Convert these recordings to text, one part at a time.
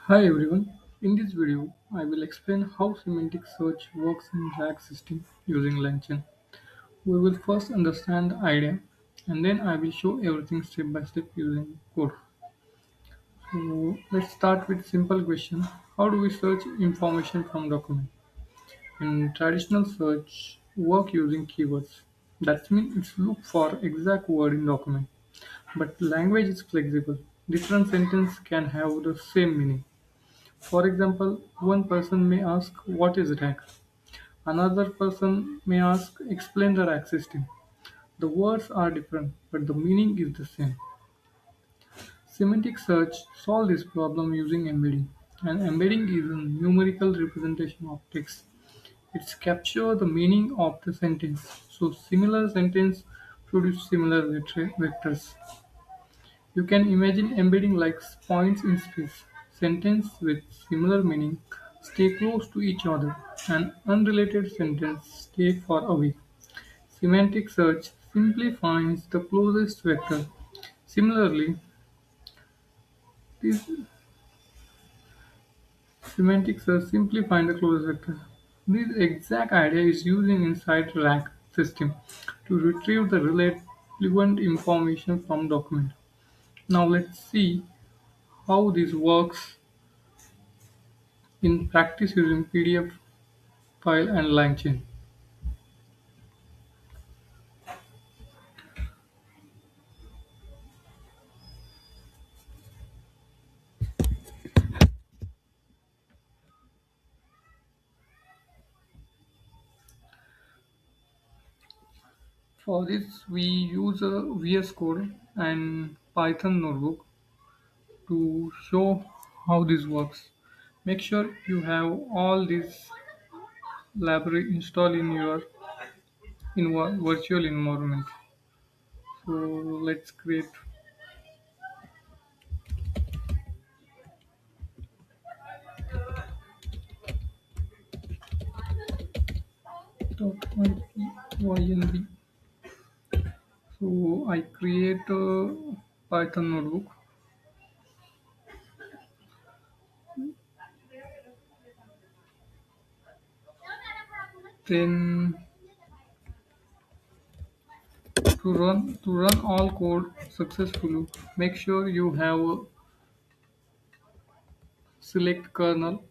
Hi everyone. In this video, I will explain how semantic search works in RAG system using LangChain. We will first understand the idea and then I will show everything step by step using code. So let's start with simple question. How do we search information from document? In traditional search, work using keywords. That means it's look for exact word in document. But language is flexible. Different sentence can have the same meaning. For example, one person may ask, "What is RAG?" Another person may ask, "Explain the RAG system." The words are different, but the meaning is the same. Semantic search solves this problem using embedding. An embedding is a numerical representation of text. It captures the meaning of the sentence. So similar sentence produce similar vectors. You can imagine embedding like points in space. Sentences with similar meaning stay close to each other, and unrelated sentences stay far away. Semantic search simply finds the closest vector. Similarly, this semantic search simply finds the closest vector. This exact idea is used inside RAG system to retrieve the relevant information from document. Now let's see how this works in practice using PDF file and LangChain. For this, we use a VS Code and Python notebook to show how this works. Make sure you have all this library installed in your virtual environment. So let's create .ynb. So I create a Python notebook. Then to run all code successfully, make sure you have a select kernel,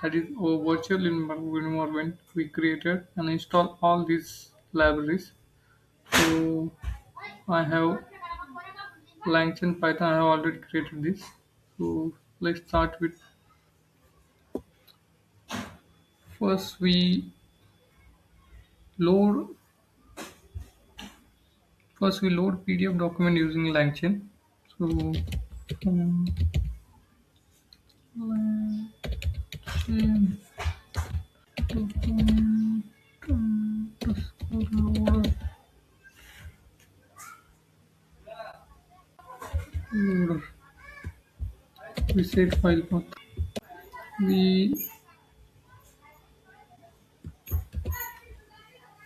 that is our virtual environment we created, and install all these libraries. So I have LangChain Python. I have already created this. So let's start with first load we load PDF document using LangChain. So um, LangChain document loader loader. We set file path. We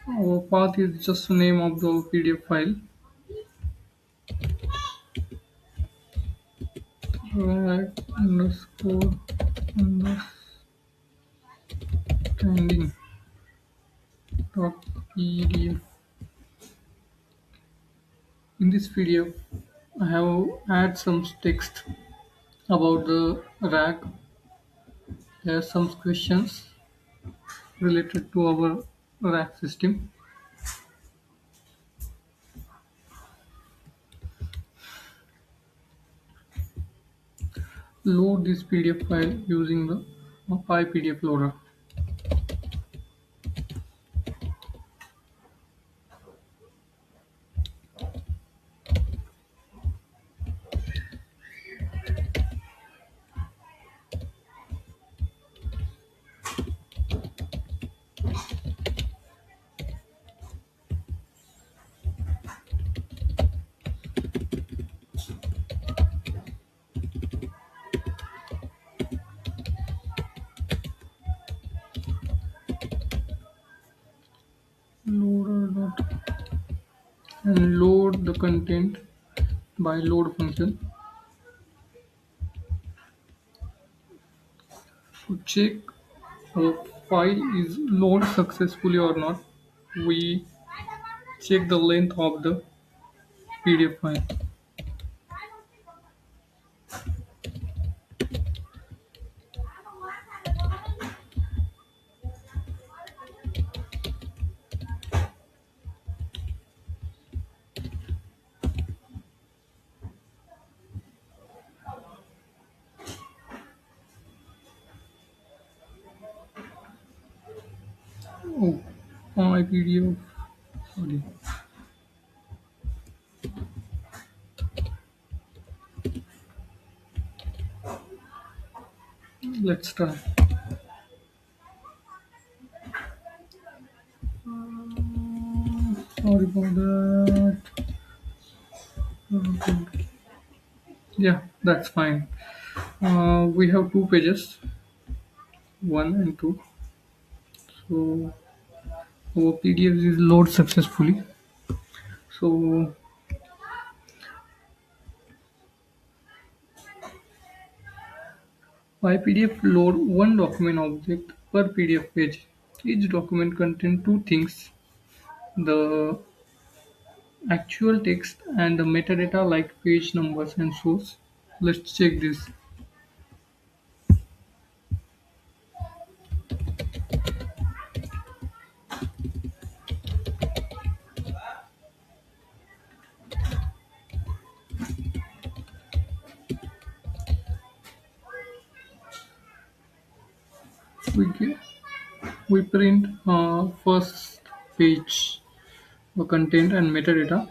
Our path is just the name of the PDF file. Drag underscore understanding dot PDF. In this PDF, I have add some text about the RAG. There are some questions related to our RAG system. Load this PDF file using the PyPDF loader. Loader dot and load the content by load function. To check a file is load successfully or not, we check the length of the PDF file. Oh, my PDF. Sorry. Let's try. Sorry about that. Okay. Yeah, that's fine. We have two pages, one and two. So our PDF is load successfully. So by PDF load one document object per PDF page. Each document contains two things: the actual text and the metadata like page numbers and source. Let's check this. We get, we print first page content and metadata.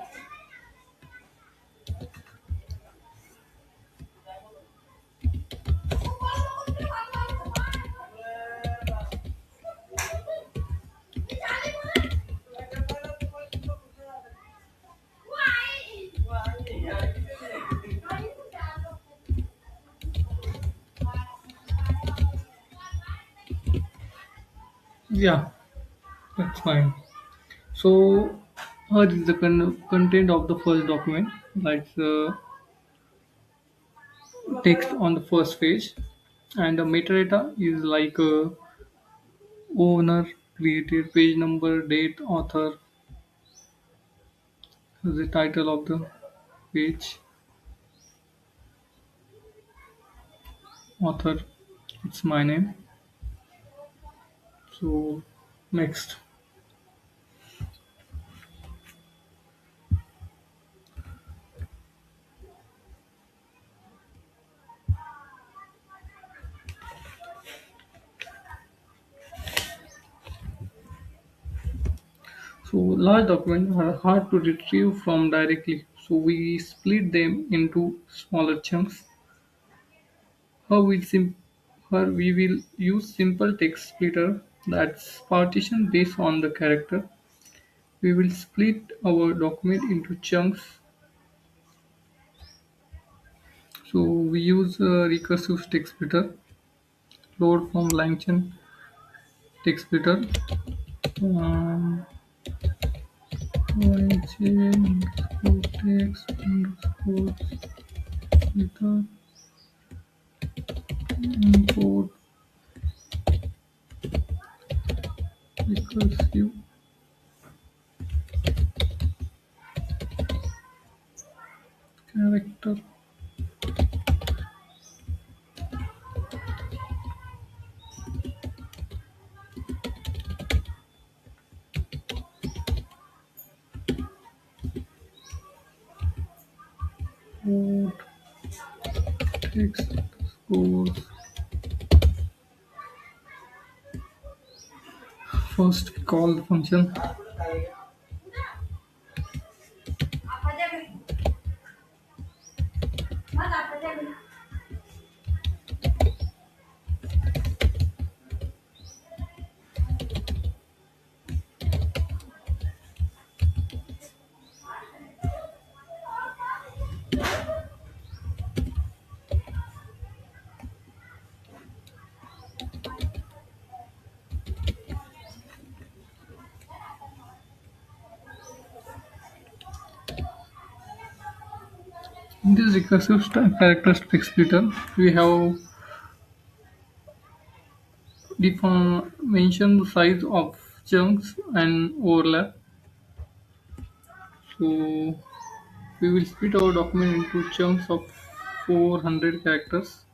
Yeah, that's fine. So here is the content of the first document, like the text on the first page, and the metadata is like owner, created, page number, date, author, the title of the page, author. It's my name. So next. So large documents are hard to retrieve from directly. So we split them into smaller chunks. How we sim- Here we will use simple text splitter that's partition based on the character. We will split our document into chunks. So we use recursive text splitter, load from LangChain text splitter, um, LangChain text underscore splitter import recursive character load text underscore. First we call the function in this recursive character text splitter. We have mention the size of chunks and overlap. So we will split our document into chunks of 400 characters.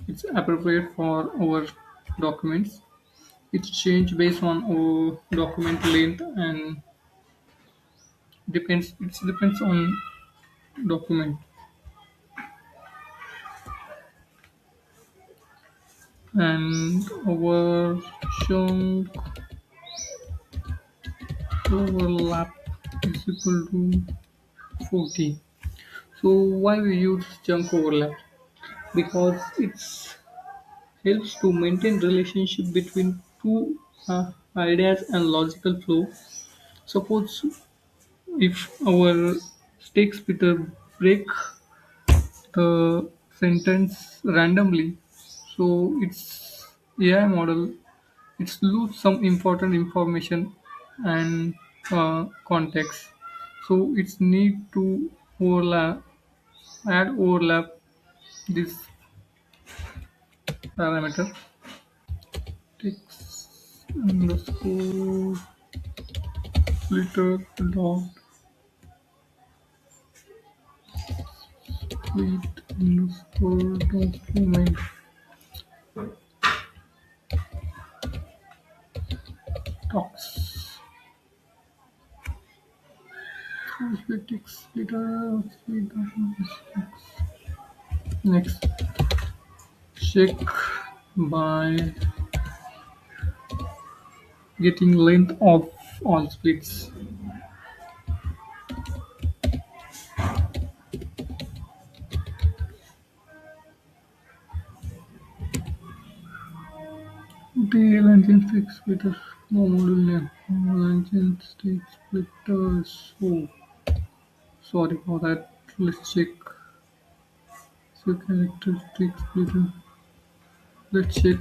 It's appropriate for our documents. It's changed based on our document length and depends on document. And our chunk overlap is equal to 40. So why we use chunk overlap? Because it helps to maintain relationship between two ideas and logical flow. Suppose if our text splitter break the sentence randomly, so its AI model it's lose some important information and context. So it's need to overlap this parameter text underscore splitter dot tweet underscore document talks. Split text splitter split next check by getting length of all splits. The LangChain stick splitter. No module name. LangChain stick splitter. So sorry for that. Let's check. So characteristic splitter. Let's check.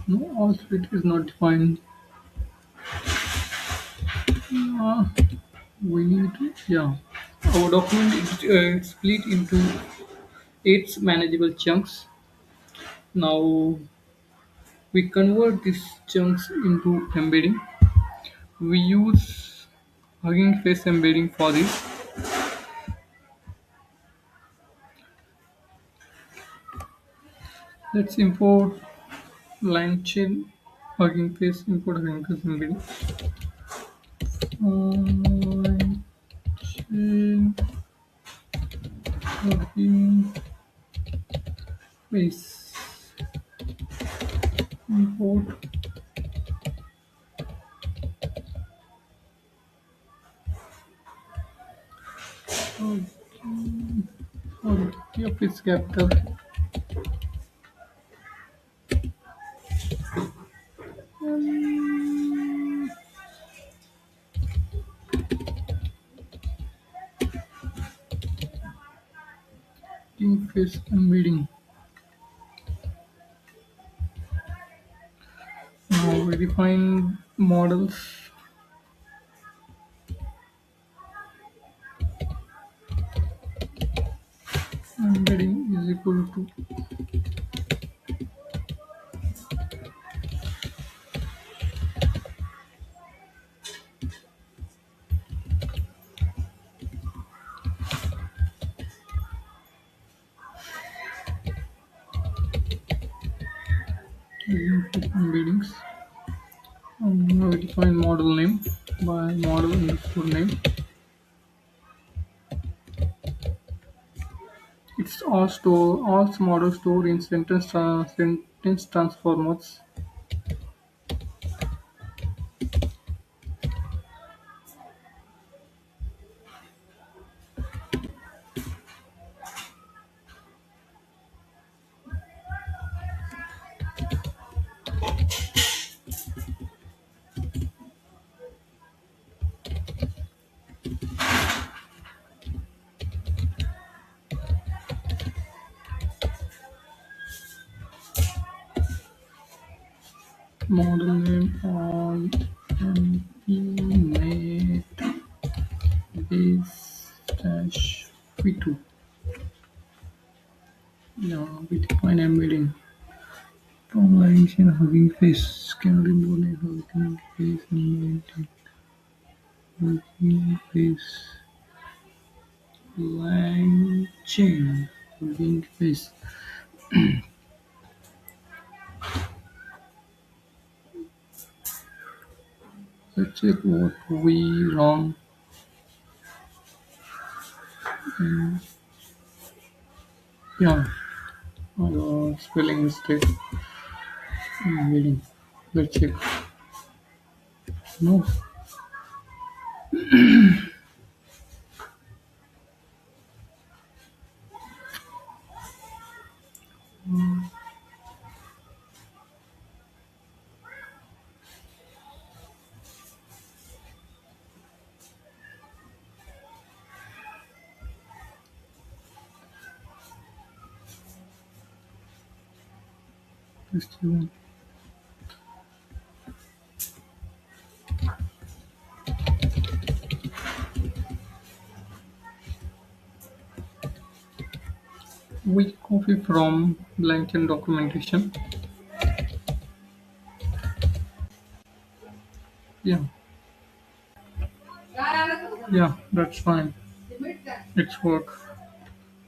No, all split is not defined. Uh, we need yeah. Our document is split into 8 manageable chunks. Now we convert these chunks into embedding. We use Hugging Face embedding for this. Let's import LangChain Hugging Face import Hugging Face embedding. LangChain Hugging Face import. Sorry, yep, it's capital. Hugging Face embedding. Now we define models. Embedding is equal to embeddings. Now we define model name by model underscore name. It's all model stored in sentence transformers. Model name on npnet base dash v2. Yeah, we define embedding from LangChain hugging face, canary body hugging face, embedding hugging face, LangChain hugging face. Let's check what we wrong. Mm, yeah, spelling mistake. Embedding. Let's check. No, let's do we copy from LangChain documentation. Yeah, yeah, that's fine. It's work.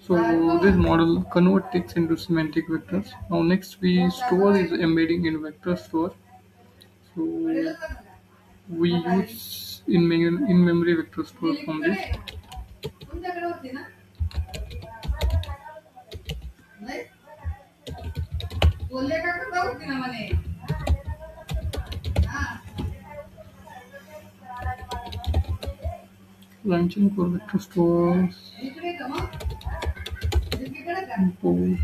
So this model convert text into semantic vectors. Now next we store is embedding in vector store. So we use in memory vector store from this. Launching for vector stores. Import.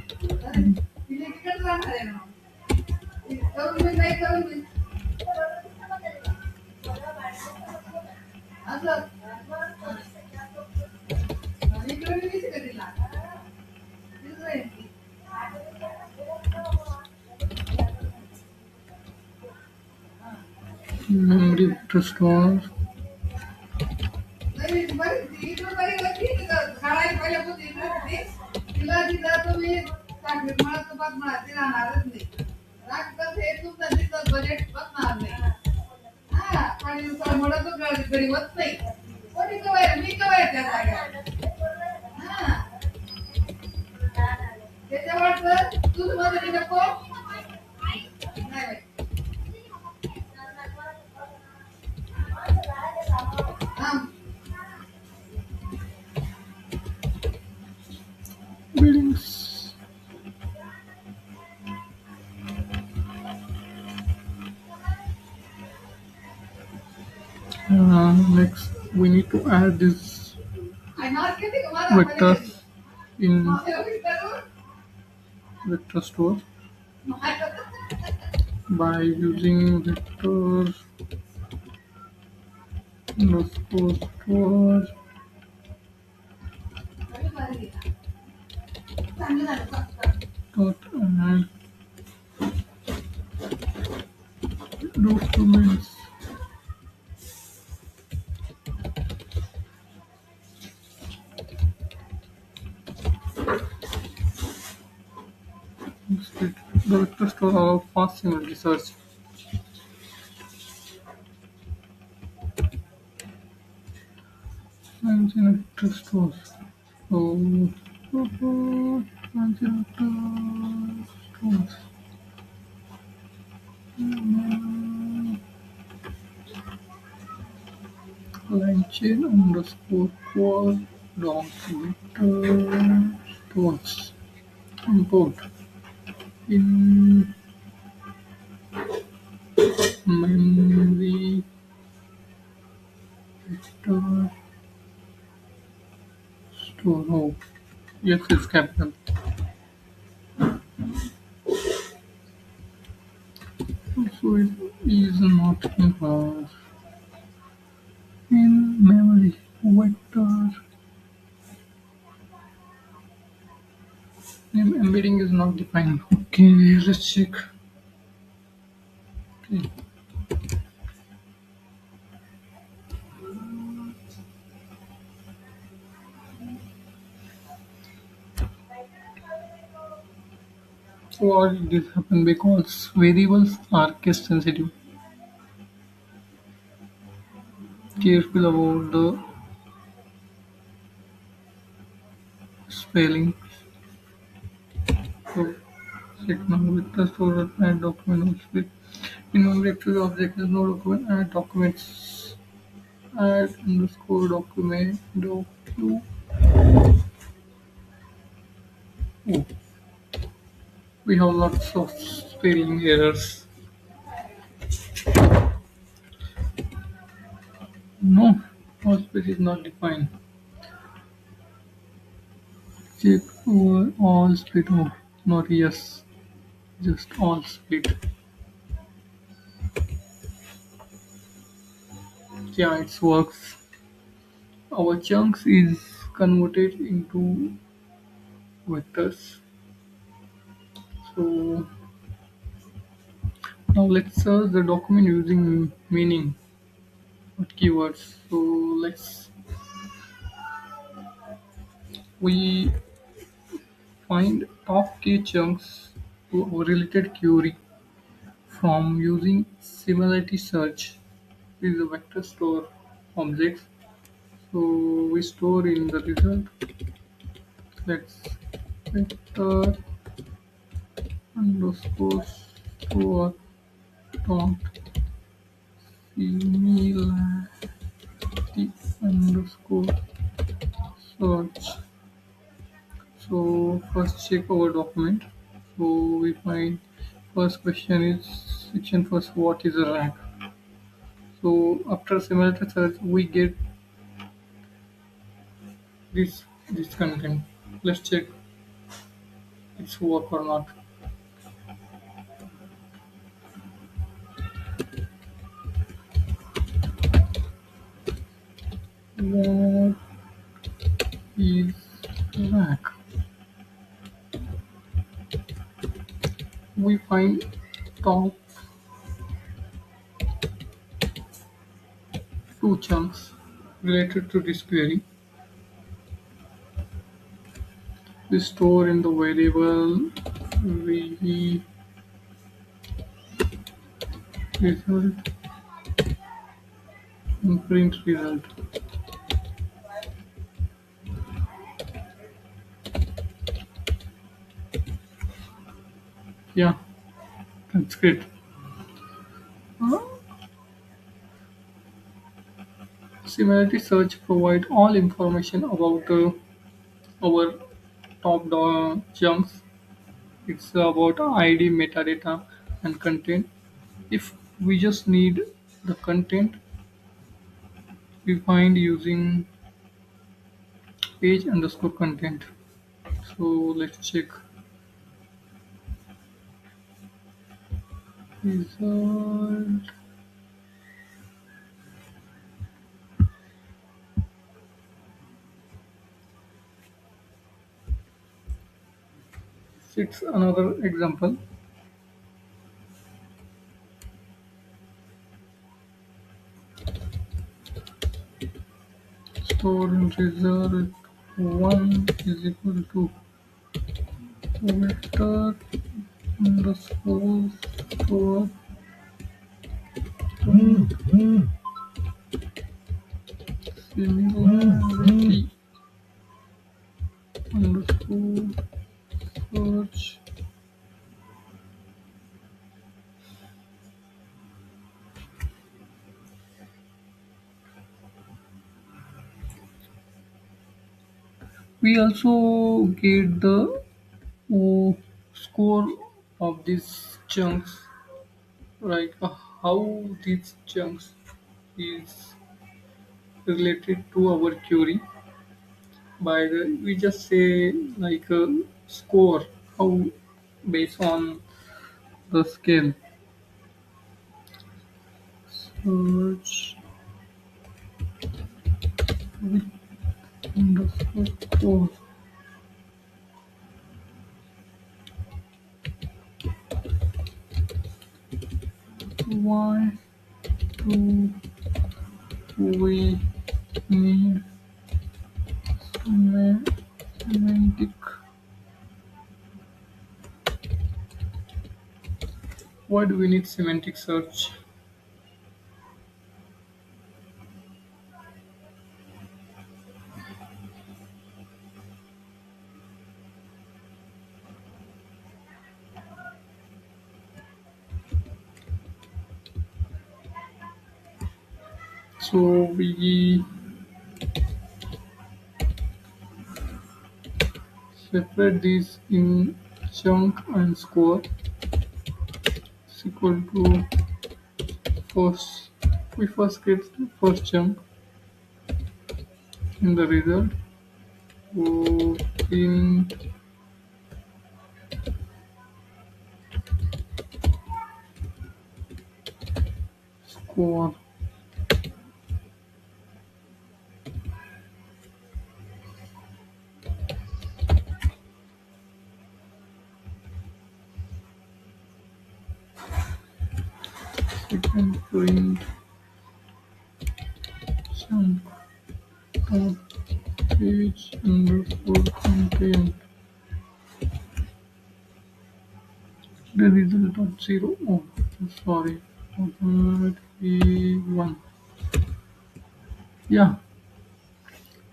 Memory vector store. Buildings. Next we need to add this vectors in vector store by using vectors underscore store dot add documents. Instead, the vector store allows fast similarity search. And in vector stores. So, and in vector stores. LangChain underscore qual dot vector stores. Import in memory vector store. Oh, yes, it's capital. So it is not involved in memory vector. Name embedding is not defined. Okay, let's check. Okay. Why did this happen? Because variables are case sensitive. Careful about the spelling. So check now with the store and document will split. In memory actually object is no document add documents add underscore document docu. Oh, we have lots of spelling errors. No, all split is not defined. Check over all split off. Not yes, just all split. Yeah, it works. Our chunks is converted into vectors. So now let's search the document using meaning or keywords. So let's we find top key chunks to our related query from using similarity search with the vector store objects. So we store in the result. Let's vector underscore store dot similarity underscore search. So first check our document. So we find first question is section first what is a rank. So after similarity search we get this content. Let's check it's work or not. What is rank? We find top two chunks related to this query. We store in the variable we result and print result. Yeah, that's great. Uh, Similarity search provide all information about our top chunks. It's about ID, metadata, and content. If we just need the content, we find using page underscore content. So let's check result. It's another example. Store result one is equal to vector underscore store similarity underscore search. We also get the score of these chunks, like how these chunks is related to our query by the we just say like a score how based on the scale search with underscore score. Why do we need semantic Why do we need semantic search? So we separate these in chunk and score is equal to first. We first get the first chunk in the result. So in score second print chunk dot page underscore content the result of 0. Oh, sorry. One. Yeah.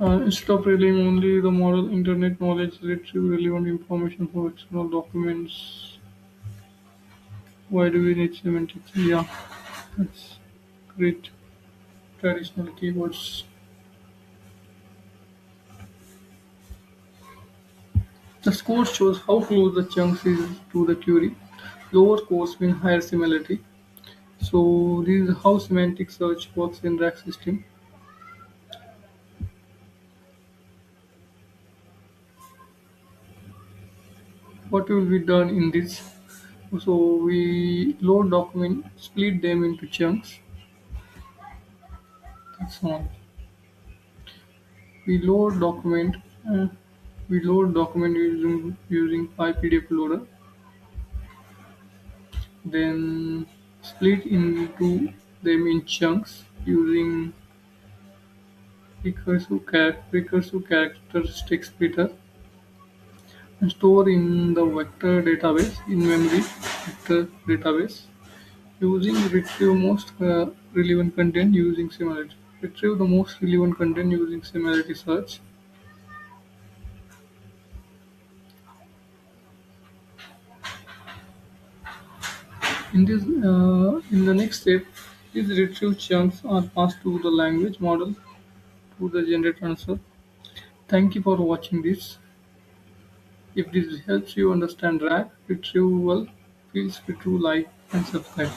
Instead of relying only the model internet knowledge, retrieve relevant information from external documents. Why do we need semantics? Yeah, that's great. Traditional keywords. The score shows how close the chunks is to the query. Lower scores mean higher similarity. So this is how semantic search works in rack system. What will be done in this? So we load document, split them into chunks. That's all. We load document. Uh, we load document using PyPDF loader. Then split into them in chunks using recursive characteristic splitter and store in the vector database in memory vector database using retrieve most relevant content using similarity. Retrieve the most relevant content using similarity search. In the next step, these retrieve chunks are passed to the language model to the generate answer. Thank you for watching this. If this helps you understand RAG retrieval, feel free to like and subscribe.